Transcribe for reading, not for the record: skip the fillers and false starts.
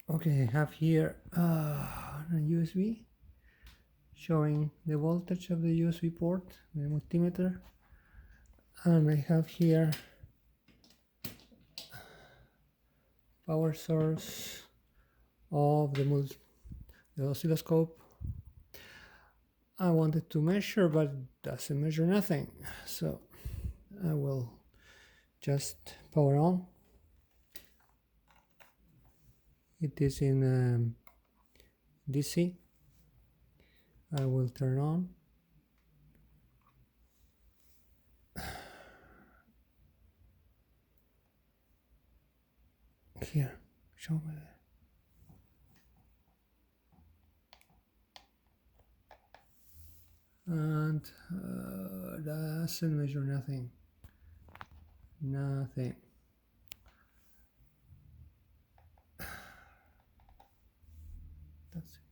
Okay, I have here a USB showing the voltage of the USB port, the multimeter, and I have here power source of the oscilloscope. I wanted to measure, but it doesn't measure nothing, so I will just power on. It is in DC. I will turn on. Here, show me that. And doesn't measure nothing. Nothing. That's it.